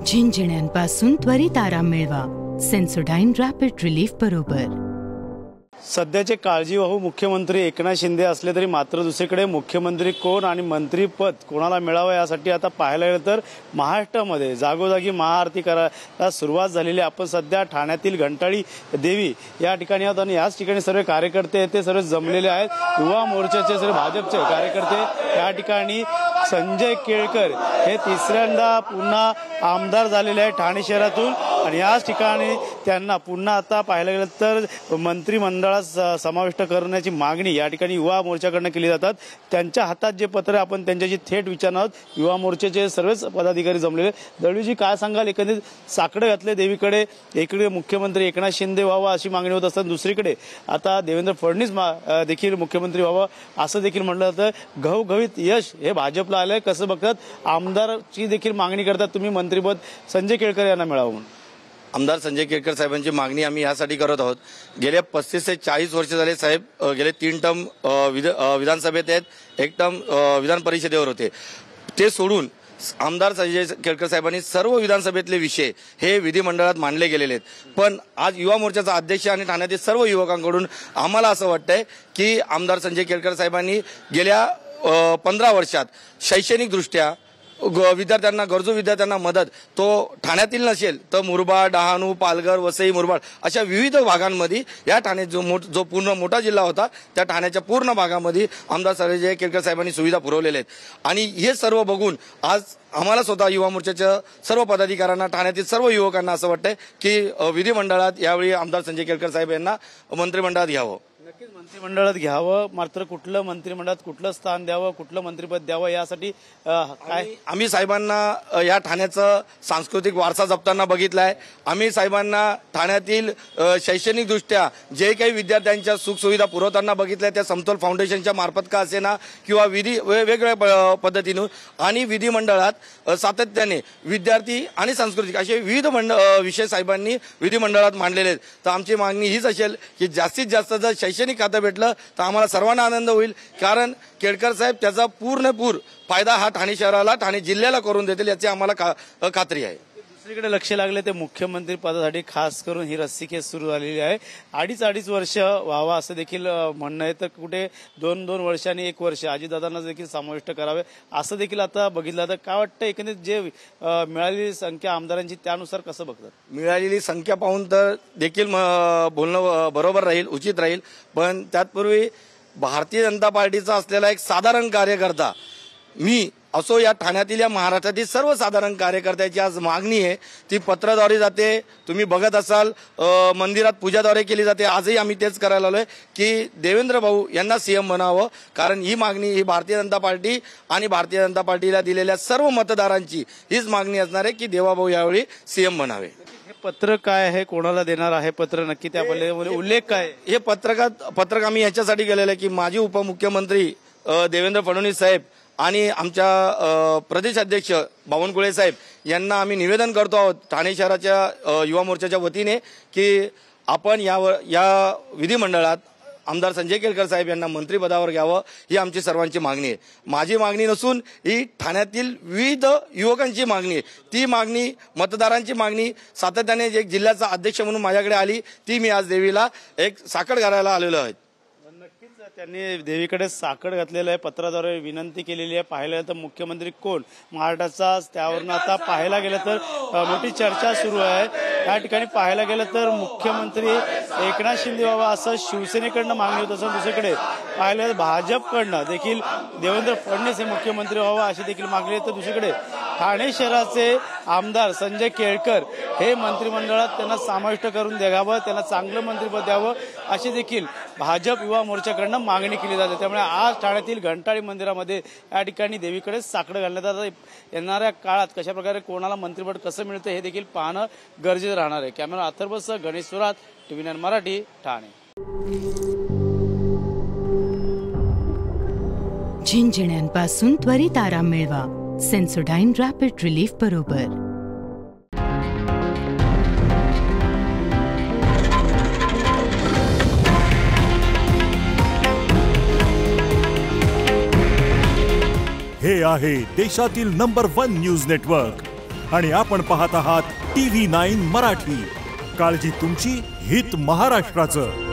झिंझिण्यांपासून त्वरित आराम मिळवा. सेन्सोडाइन रॅपिड रिलीफ बरोबर. सध्याचे काळजीवाहू मुख्यमंत्री एकनाथ शिंदे असले तरी मात्र दुसरीकडे मुख्यमंत्री कोण आणि मंत्रीपद कोणाला मिळावं यासाठी आता पाहायला गेलं तर महाराष्ट्रामध्ये जागोजागी महाआरती करायला सुरुवात झालेली. आपण सध्या ठाण्यातील घंटाळी देवी या ठिकाणी आहोत आणि याच ठिकाणी सर्व कार्यकर्ते ते सर्व जमलेले आहेत. युवा मोर्चाचे सर्व भाजपचे कार्यकर्ते या ठिकाणी. संजय केळकर हे तिसऱ्यांदा पुन्हा आमदार झालेले आहेत ठाणे शहरातून आणि याच ठिकाणी त्यांना पुन्हा आता पाहायला गेलं तर मंत्रिमंडळात समाविष्ट करण्याची मागणी या ठिकाणी युवा मोर्चाकडून केली जातात. त्यांच्या हातात जे पत्र आपण त्यांच्याशी थेट विचारणार आहोत. युवा मोर्चाचे सर्वच पदाधिकारी जमलेले. दळवीजी, काय सांगाल? एकंदरीत साकडे घातले देवीकडे. एकीकडे मुख्यमंत्री एकनाथ शिंदे व्हावा अशी मागणी होत असताना दुसरीकडे आता देवेंद्र फडणवीस देखील मुख्यमंत्री व्हावा असं देखील म्हटलं जातं. घवघवीत यश हे भाजपला आलंय. कसं बघतात? आमदारची देखील मागणी करतात तुम्ही मंत्रिपद संजय केळकर यांना मिळावं म्हणून. आमदार संजय केळकर साहेबांची मागणी आम्ही यासाठी करत आहोत. गेल्या 35 ते 40 वर्ष झाले साहेब गेले 3 टर्म विधानसभेत आहेत, 1 टर्म विधान परिषदेवर होते. ते सोडून आमदार संजय केळकर साहेबांनी सर्व विधानसभेतले विषय हे विधिमंडळात मांडले गेलेले आहेत. पण आज युवा मोर्चाचा अध्यक्ष आणि ठाण्यातील सर्व युवकांकडून आम्हाला असं वाटतंय की आमदार संजय केळकर साहेबांनी गेल्या 15 वर्षात शैक्षणिक दृष्ट्या विद्यार्थ्यांना, गरजू विद्यार्थ्यांना मदत तो ठाण्यातील नसेल तर मुरबाड, डहाणू, पालघर, वसई, मुरबाड अशा विविध भागांमध्ये या ठाणे जो पूर्ण मोठा जिल्हा होता त्या ठाण्याच्या पूर्ण भागामध्ये आमदार संजय केळकर साहेबांनी सुविधा पुरवलेल्या आहेत. आणि हे सर्व बघून आज आम्हाला स्वतः युवा मोर्चाच्या सर्व पदाधिकाऱ्यांना, ठाण्यातील सर्व युवकांना असं वाटतंय की विधिमंडळात यावेळी आमदार संजय केळकर साहेब यांना मंत्रिमंडळात घ्यावं. नक्कीच मंत्रिमंडळात घ्यावं. मात्र कुठलं मंत्रिमंडळात कुठलं स्थान द्यावं, कुठलं मंत्रिपद द्यावं यासाठी काय आम्ही साहेबांना या ठाण्याचं सांस्कृतिक वारसा जपताना बघितलाय. आम्ही साहेबांना ठाण्यातील शैक्षणिक दृष्ट्या जे काही विद्यार्थ्यांच्या सुखसुविधा पुरवताना बघितल्या त्या समतोल फाउंडेशनच्या मार्फत का असेना किंवा वेगवेगळ्या पद्धतीनं आणि विधिमंडळात सातत्याने विद्यार्थी आणि सांस्कृतिक असे विविध विषय साहेबांनी विधिमंडळात मांडलेले आहेत. तर आमची मागणी हीच असेल की जास्तीत जास्त जर शैक्षणिक खातं भेटलं तर आम्हाला सर्वांना आनंद होईल. कारण केळकर साहेब त्याचा पूर्णपूर फायदा हा ठाणे शहराला, ठाणे जिल्ह्याला करून देतील याची आम्हाला खात्री आहे. दुसरीकडे लक्ष लागले ते मुख्यमंत्री पदासाठी खास करून ही रस्सीखेच सुरू झालेली आहे. अडीच वर्ष व्हावा असं देखील म्हणणं आहे. तर कुठे 2 वर्षांनी 1 वर्ष अजितदादांना देखील समाविष्ट करावे असं देखील आता बघितलं. तर काय वाटतं एकंदरीत जे मिळालेली संख्या आमदारांची त्यानुसार कसं बघतात? मिळालेली संख्या पाहून तर देखील बोलणं बरोबर राहील, उचित राहील. पण त्यापूर्वी भारतीय जनता पार्टीचा असलेला एक साधारण कार्यकर्ता मी असो या ठाण्यातील या महाराष्ट्रातील सर्वसाधारण कार्यकर्त्याची आज मागणी आहे. ती पत्राद्वारे जाते. तुम्ही बघत असाल मंदिरात पूजाद्वारे केली जाते. आजही आम्ही तेच करायला आलोय की देवेंद्र भाऊ यांना सीएम बनावं. कारण ही मागणी ही भारतीय जनता पार्टी आणि भारतीय जनता पार्टीला दिलेल्या सर्व मतदारांची हीच मागणी असणार आहे की देवाभाऊ यावेळी सीएम बनावे. हे पत्र काय आहे, कोणाला देणार आहे पत्र, नक्की त्यामध्ये उल्लेख काय? हे पत्रक आम्ही याच्यासाठी केलेलं आहे की माजी उपमुख्यमंत्री देवेंद्र फडणवीस साहेब आणि आमच्या प्रदेश अध्यक्ष बावनकुळे साहेब यांना आम्ही निवेदन करतो आहोत ठाणे शहराच्या युवा मोर्चाच्या वतीने की आपण या विधिमंडळात आमदार संजय केळकर साहेब यांना मंत्रिपदावर घ्यावं ही आमची सर्वांची मागणी आहे. माझी मागणी नसून ही ठाण्यातील विविध युवकांची मागणी आहे. ती मागणी, मतदारांची मागणी सातत्याने एक जिल्ह्याचा अध्यक्ष म्हणून माझ्याकडे आली. ती मी आज देवीला एक साकड घालायला आलेलो आहे. नक्कीच त्यांनी देवीकडे साकड घातलेलं आहे. पत्राद्वारे विनंती केलेली आहे. पाहिलं तर मुख्यमंत्री कोण महाराष्ट्राचा त्यावरून आता पाहायला गेलं तर मोठी चर्चा सुरू आहे. या ठिकाणी पाहायला गेलं तर मुख्यमंत्री एकनाथ शिंदे व्हावा असं शिवसेनेकडनं मागणी होत असून दुसरीकडे पाहिलं भाजपकडनं देखील देवेंद्र फडणवीस हे मुख्यमंत्री व्हावा अशी देखील मागणी आहे. तर दुसरीकडे ठाणे शहराचे आमदार संजय केळकर हे मंत्रिमंडळात त्यांना समाविष्ट करून द्यावं, त्यांना चांगलं मंत्रिपद द्यावं अशी देखील भाजप युवा मोर्चाकडनं मागणी केली जाते. त्यामुळे आज ठाण्यातील घंटाळी मंदिरामध्ये या ठिकाणी देवीकडे साकडं घालण्यात आलं. येणाऱ्या काळात कशा प्रकारे कोणाला मंत्रिपद कसं मिळतं हे देखील पाहणं गरजेचं राहणार आहे. कॅमेरा अथर्वसह गणेश सुरात, TV9 मराठी, ठाणे. झिंझिण्यांपासून त्वरित आराम मिळवा. सेन्सोडाइन रॅपिड रिलीफ बरोबर. हे आहे देशातील नंबर 1 न्यूज नेटवर्क आणि आपण पाहत आहात TV9 मराठी. काळजी तुमची, हित महाराष्ट्राचं.